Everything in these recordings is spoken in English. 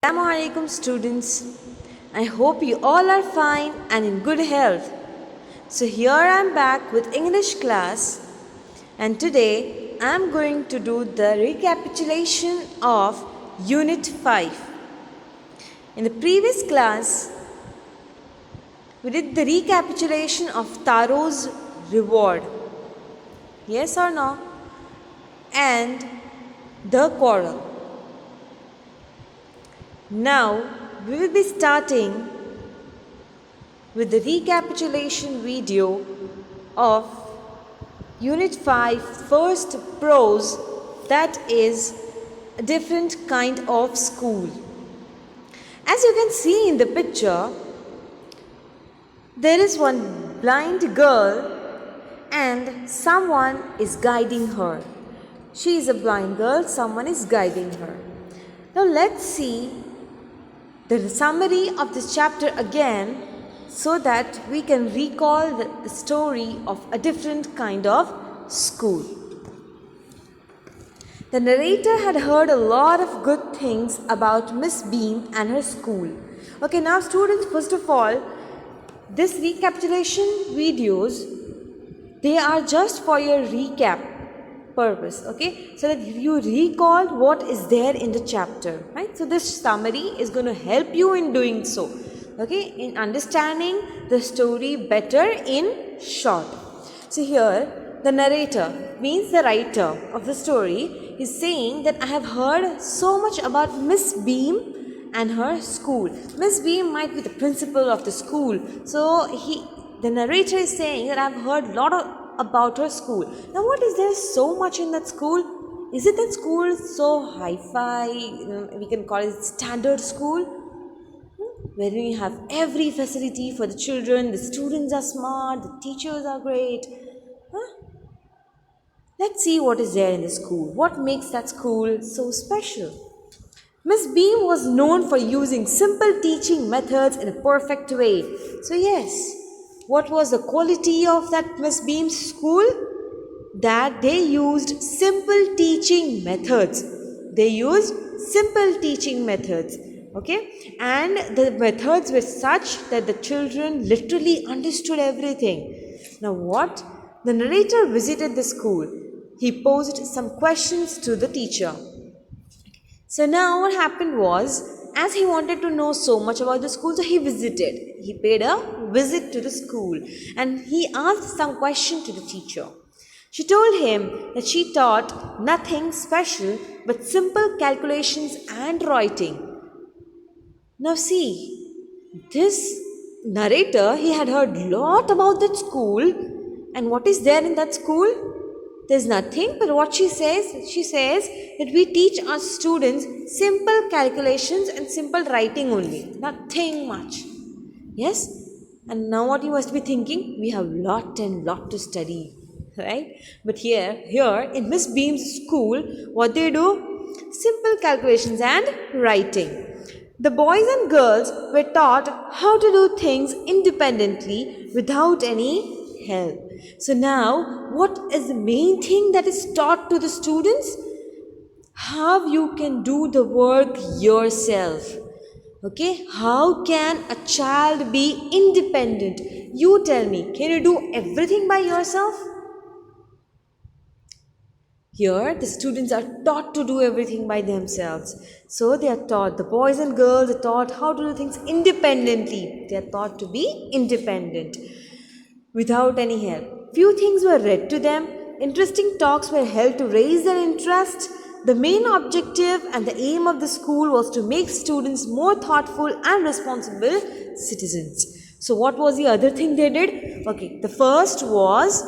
Assalamualaikum students. I hope you all are fine and in good health. So here I am back with English class, and today I am going to do the recapitulation of Unit 5. In the previous class, we did the recapitulation of Taro's reward. Yes or no? And the quarrel. Now, we will be starting with the recapitulation video of Unit 5, first prose, that is a different kind of school. As you can see in the picture, there is one blind girl and someone is guiding her. She is a blind girl, someone is guiding her. Now let's see the summary of this chapter again so that we can recall the story of a different kind of school. The narrator had heard a lot of good things about Miss Beam and her school. Okay, now students, first of all, this recapitulation videos, they are just for your recap purpose, okay, so that you recall what is there in the chapter, right? So this summary is going to help you in doing so, okay, in understanding the story better in short. So here the narrator, means the writer of the story, is saying that I have heard so much about Miss Beam and her school. Miss Beam might be the principal of the school, so the narrator is saying that I have heard a lot about her school. Now what is there so much in that school? Is it that school so hi-fi, we can call it standard school, where you have every facility for the children, the students are smart, the teachers are great. Let's see what is there in the school. What makes that school so special? Miss Beam was known for using simple teaching methods in a perfect way. So yes, what was the quality of that Miss Beam's school? That they used simple teaching methods. They used simple teaching methods. Okay? And the methods were such that the children literally understood everything. Now what? The narrator visited the school. He posed some questions to the teacher. So now what happened was, as he wanted to know so much about the school, so he visited. He paid a visit to the school and he asked some question to the teacher. She told him that she taught nothing special but simple calculations and writing. Now see, this narrator, he had heard a lot about that school, and what is there in that school? There's nothing, but what she says that we teach our students simple calculations and simple writing only, nothing much. Yes? And now what you must be thinking? We have lot and lot to study, right? But here in Miss Beam's school, what they do? Simple calculations and writing. The boys and girls were taught how to do things independently without any help. So now, what is the main thing that is taught to the students? How you can do the work yourself. Okay, how can a child be independent? You tell me, can you do everything by yourself? Here, the students are taught to do everything by themselves. So they are taught, the boys and girls are taught how to do things independently. They are taught to be independent without any help. Few things were read to them. Interesting talks were held to raise their interest. The main objective and the aim of the school was to make students more thoughtful and responsible citizens. So what was the other thing they did? Okay, the first was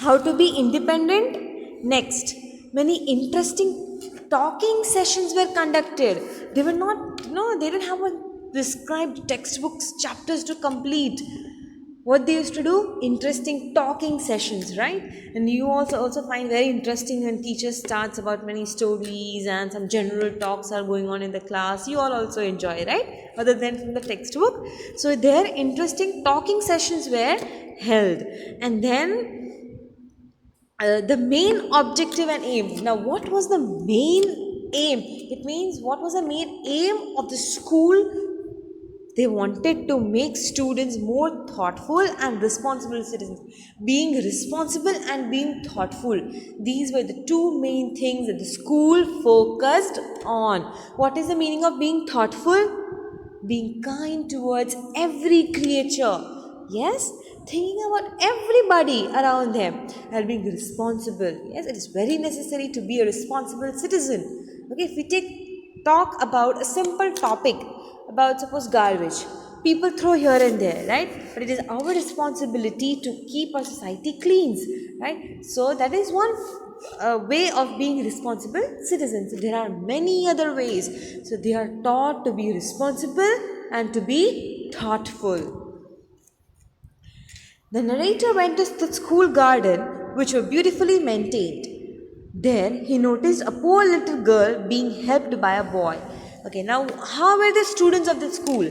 how to be independent. Next, many interesting talking sessions were conducted. They were not, they didn't have a prescribed textbooks, chapters to complete. What they used to do? Interesting talking sessions, right? And you also find very interesting when teacher starts about many stories and some general talks are going on in the class. You all also enjoy, right? Other than from the textbook. So their interesting talking sessions were held. And then the main objective and aim. Now what was the main aim. It means what was the main aim of the school? They wanted to make students more thoughtful and responsible citizens. Being responsible and being thoughtful. These were the two main things that the school focused on. What is the meaning of being thoughtful? Being kind towards every creature. Yes? Thinking about everybody around them and being responsible. Yes, it is very necessary to be a responsible citizen. Okay, if we talk about a simple topic about suppose garbage, people throw here and there, right? But it is our responsibility to keep our society clean, right? So that is one way of being responsible citizens. There are many other ways. So they are taught to be responsible and to be thoughtful. The narrator went to the school garden, which were beautifully maintained. There he noticed a poor little girl being helped by a boy. Okay, now how were the students of the school?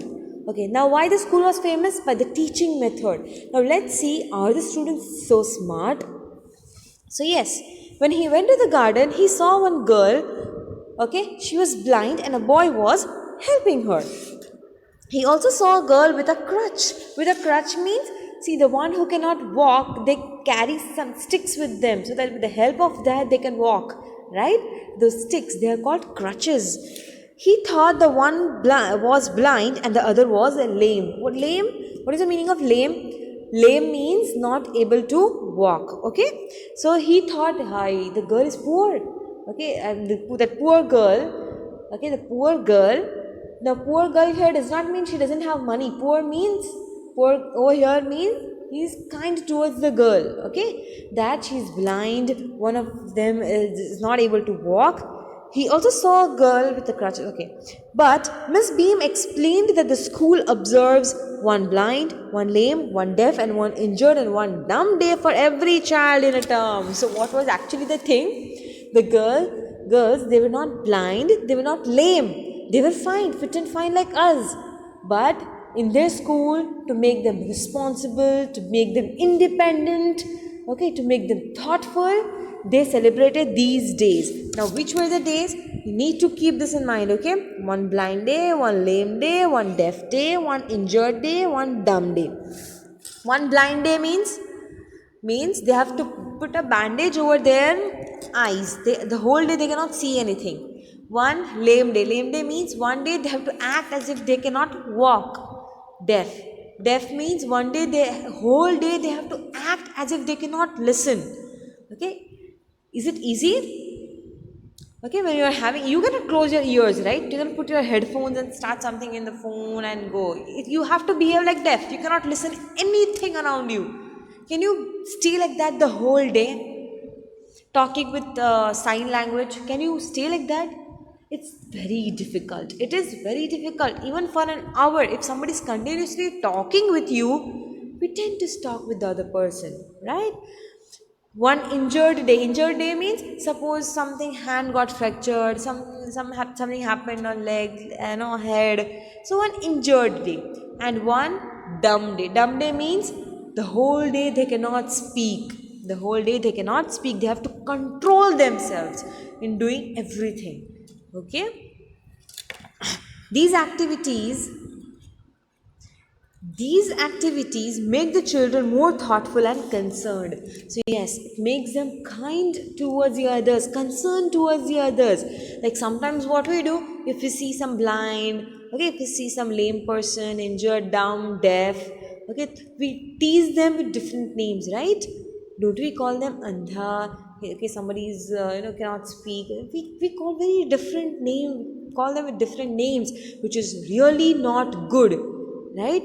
Okay, now why the school was famous? By the teaching method. Now let's see, are the students so smart? So yes, when he went to the garden, he saw one girl. Okay, she was blind and a boy was helping her. He also saw a girl with a crutch. With a crutch means, see, the one who cannot walk, they carry some sticks with them so that with the help of that they can walk, right? Those sticks, they are called crutches. He thought the one was blind and the other was lame. What lame? What is the meaning of lame? Lame means not able to walk. Okay, so he thought, hi, the girl is poor. Okay, and that poor girl. Okay, the poor girl. Now, poor girl here does not mean she doesn't have money. Poor means, poor over here means he is kind towards the girl. Okay, that she is blind. One of them is not able to walk. He also saw a girl with a crutch. Okay, but Miss Beam explained that the school observes one blind, one lame, one deaf, and one injured, and one dumb day for every child in a term. So, what was actually the thing? The girls, they were not blind, they were not lame. They were fine, fit and fine like us. But in their school, to make them responsible, to make them independent, okay, to make them thoughtful, they celebrated these days. Now, which were the days? You need to keep this in mind, okay? One blind day, one lame day, one deaf day, one injured day, one dumb day. One blind day means they have to put a bandage over their eyes. The whole day they cannot see anything. One lame day. Lame day means one day they have to act as if they cannot walk. Deaf. Deaf means one day whole day they have to act as if they cannot listen. Okay. Is it easy? Okay, when you are having, you cannot close your ears, right? You can put your headphones and start something in the phone and go. You have to behave like deaf. You cannot listen anything around you. Can you stay like that the whole day? Talking with sign language, can you stay like that? It's very difficult. It is very difficult. Even for an hour, if somebody is continuously talking with you, we tend to talk with the other person, right? One injured day. Injured day means suppose something hand got fractured, something happened on leg, head. So one injured day and one dumb day. Dumb day means the whole day they cannot speak. The whole day they cannot speak. They have to control themselves in doing everything. Okay. These activities make the children more thoughtful and concerned. So yes, it makes them kind towards the others, concerned towards the others. Like sometimes what we do, if we see some blind, okay, if we see some lame person, injured, dumb, deaf, okay, we tease them with different names, right? Don't we call them andha? Okay, somebody is cannot speak. We call very different name, call them with different names, which is really not good, right?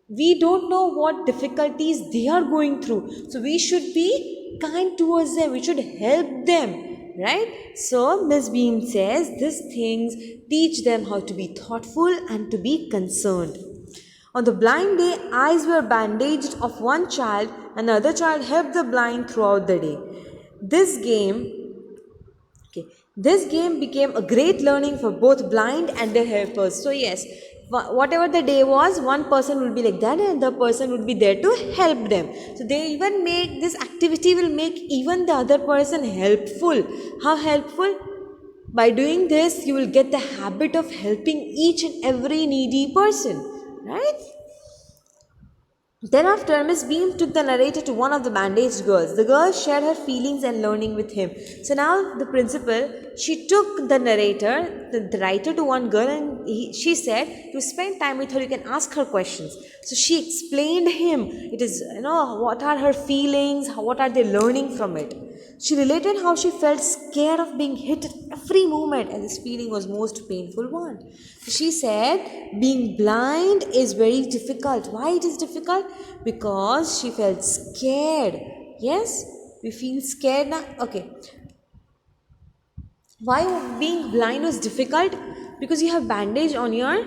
We don't know what difficulties they are going through, so we should be kind towards them, we should help them, right? So Miss Beam says these things teach them how to be thoughtful and to be concerned. On the blind day, eyes were bandaged of one child and the other child helped the blind throughout the day. This game became a great learning for both blind and their helpers. So yes, whatever the day was, one person will be like that and the person would be there to help them. So they even make this activity will make even the other person helpful. How helpful? By doing this, you will get the habit of helping each and every needy person, right? Thereafter, Miss Beam took the narrator to one of the bandaged girls. The girl shared her feelings and learning with him. So now the principal, she took the narrator, the writer to one girl, and she said, to spend time with her, you can ask her questions. So she explained him, it is, what are her feelings, what are they learning from it. She related how she felt scared of being hit at every moment, and this feeling was most painful one. She said being blind is very difficult. Why it is difficult? Because she felt scared. Yes, we feel scared now. Okay, why being blind was difficult? Because you have bandage on your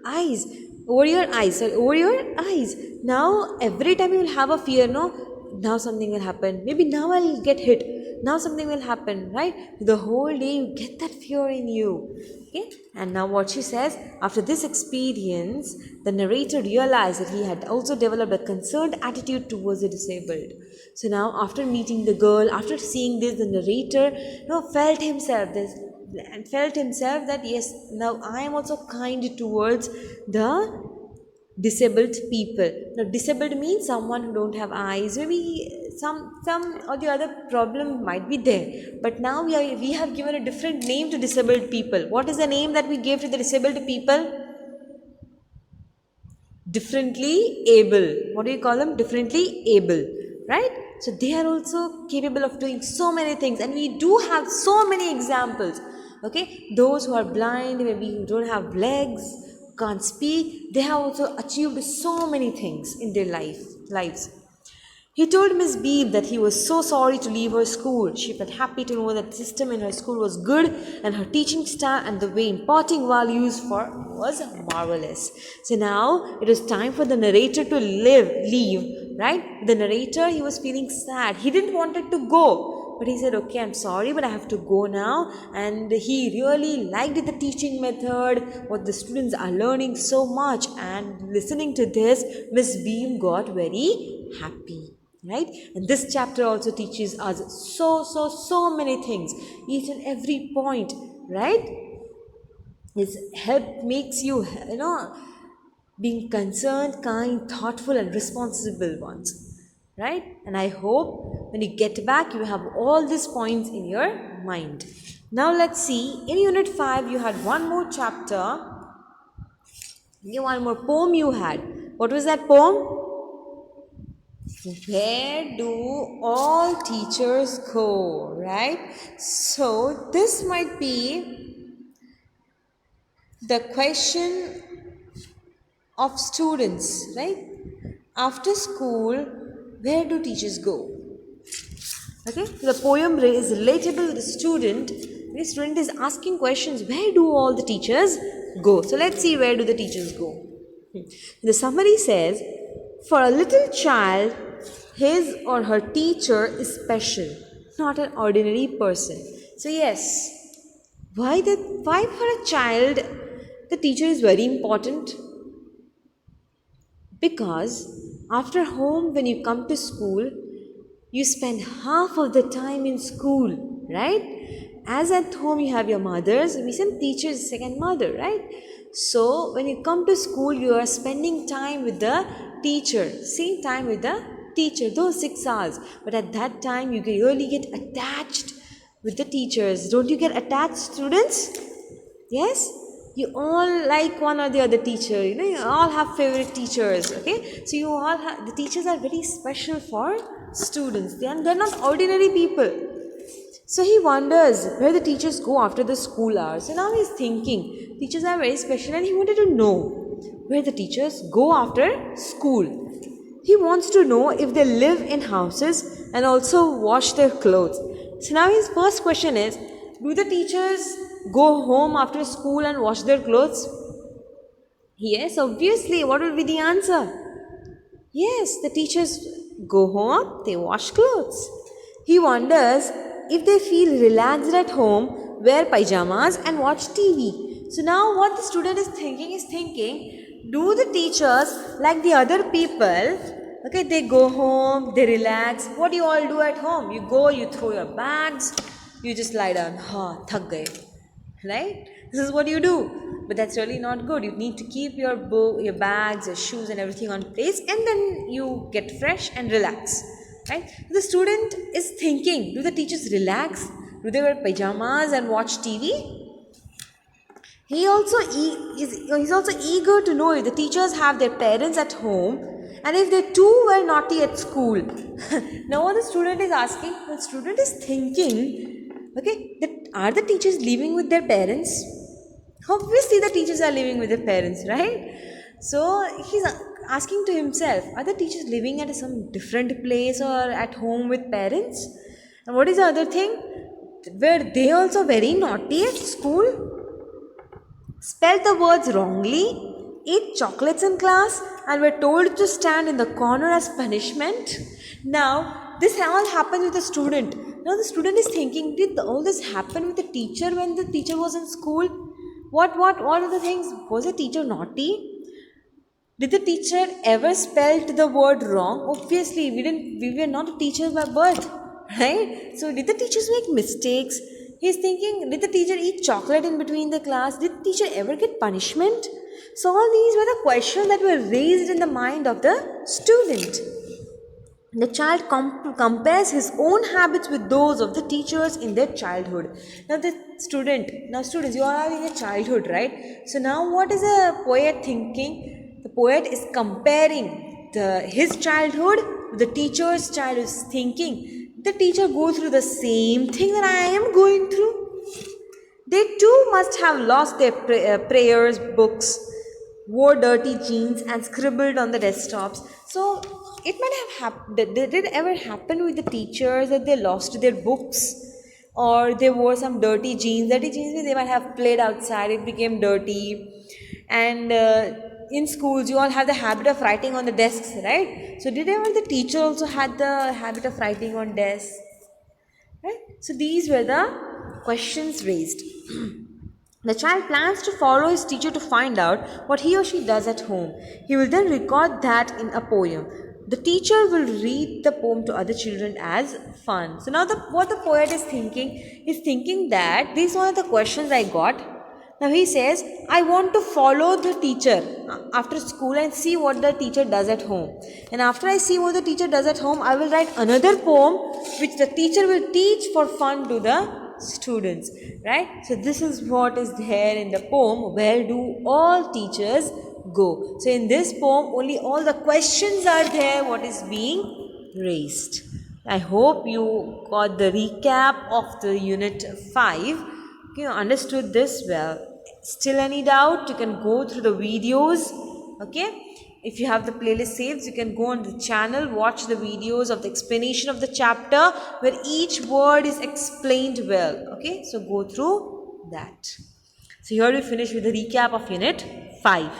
eyes, over your eyes, sorry, over your eyes. Now every time you will have a fear, no, now something will happen, maybe now I'll get hit, now something will happen, right? The whole day you get that fear in you. Okay, and now what she says, after this experience the narrator realized that he had also developed a concerned attitude towards the disabled. So now after meeting the girl, after seeing this, the narrator felt himself this, and felt himself that yes, now I am also kind towards the disabled people. Now disabled means someone who don't have eyes, maybe some or the other problem might be there, but now we have given a different name to disabled people. What is the name that we gave to the disabled people? Differently able. What do you call them? Differently able, right? So they are also capable of doing so many things, and we do have so many examples. Okay, those who are blind, maybe who don't have legs, can't speak, they have also achieved so many things in their lives. He told Miss Beebe that he was so sorry to leave her school. She felt happy to know that the system in her school was good, and her teaching style and the way imparting values for was marvelous. So now it was time for the narrator to leave, right? The narrator, he was feeling sad. He didn't wanted to go, but he said, okay, I'm sorry, but I have to go now. And he really liked the teaching method, what the students are learning so much. And listening to this, Miss Beam got very happy. Right? And this chapter also teaches us so many things. Each and every point, right? Is help makes you, being concerned, kind, thoughtful, and responsible ones. Right? And I hope when you get back, you have all these points in your mind. Now let's see. In Unit 5, you had one more chapter. One more poem you had. What was that poem? Where do all teachers go, right? So this might be the question of students, right? After school, where do teachers go? Okay, the poem is relatable with the student. The student is asking questions, where do all the teachers go? So let's see, where do the teachers go? The summary says, for a little child, his or her teacher is special, not an ordinary person. So yes, why for a child the teacher is very important? Because after home, when you come to school, you spend half of the time in school, right? As at home you have your mothers, maybe some teachers second mother, right? So when you come to school, you are spending time with the teacher, same time with the teacher, those 6 hours. But at that time, you really get attached with the teachers. Don't you get attached, students? Yes? You all like one or the other teacher, you all have favorite teachers, okay? So you all have, the teachers are very special for students. They're not ordinary people. So he wonders where the teachers go after the school hours. So now he's thinking, teachers are very special, and he wanted to know where the teachers go after school. He wants to know if they live in houses and also wash their clothes. So now his first question is, do the teachers go home after school and wash their clothes? Yes, obviously. What will be the answer? Yes, the teachers go home, they wash clothes. He wonders if they feel relaxed at home, wear pajamas and watch TV. So now what the student is thinking, do the teachers, like the other people, okay, they go home, they relax. What do you all do at home? You go, you throw your bags, you just lie down. Ha, thak gaye. right? This is what you do, but that's really not good. You need to keep your book, your bags, your shoes and everything on place, and then you get fresh and relax, right? The student is thinking, do the teachers relax? Do they wear pajamas and watch TV? He's also eager to know if the teachers have their parents at home and if they too were naughty at school. Now what the student is asking, the student is thinking, okay, that are the teachers living with their parents? Obviously the teachers are living with their parents, right? So he's asking to himself, are the teachers living at some different place or at home with parents? And what is the other thing? Were they also very naughty at school? Spelled the words wrongly, ate chocolates in class, and were told to stand in the corner as punishment. Now, this all happens with the student. Now, the student is thinking, did all this happen with the teacher when the teacher was in school? What are the things? Was the teacher naughty? Did the teacher ever spelled the word wrong? Obviously, we were not teachers by birth, right? So did the teachers make mistakes? He's thinking, did the teacher eat chocolate in between the class? Did the teacher ever get punishment? So all these were the questions that were raised in the mind of the student. The child compares his own habits with those of the teachers in their childhood. Now students, you are having a childhood, right? So now what is a poet thinking? The poet is comparing his childhood with the teacher's childhood, thinking, the teacher go through the same thing that I am going through. They too must have lost their prayers, books, wore dirty jeans and scribbled on the desktops. So it might have happened. Did it ever happen with the teachers that they lost their books or they wore some dirty jeans? Dirty jeans means they might have played outside, it became dirty. And in schools, you all have the habit of writing on the desks, right? So did ever the teacher also had the habit of writing on desks? Right? So these were the questions raised. The child plans to follow his teacher to find out what he or she does at home. He will then record that in a poem. The teacher will read the poem to other children as fun. So now what the poet is thinking that these are the questions I got. Now he says, I want to follow the teacher after school and see what the teacher does at home. And after I see what the teacher does at home, I will write another poem which the teacher will teach for fun to the students. Right? So this is what is there in the poem, where do all teachers go? So in this poem, only all the questions are there, what is being raised. I hope you got the recap of the unit 5. You understood this well. Still any doubt, you can go through the videos. Okay, if you have the playlist saved, you can go on the channel, watch the videos of the explanation of the chapter where each word is explained well. Okay, so go through that. So here we finish with the recap of unit 5.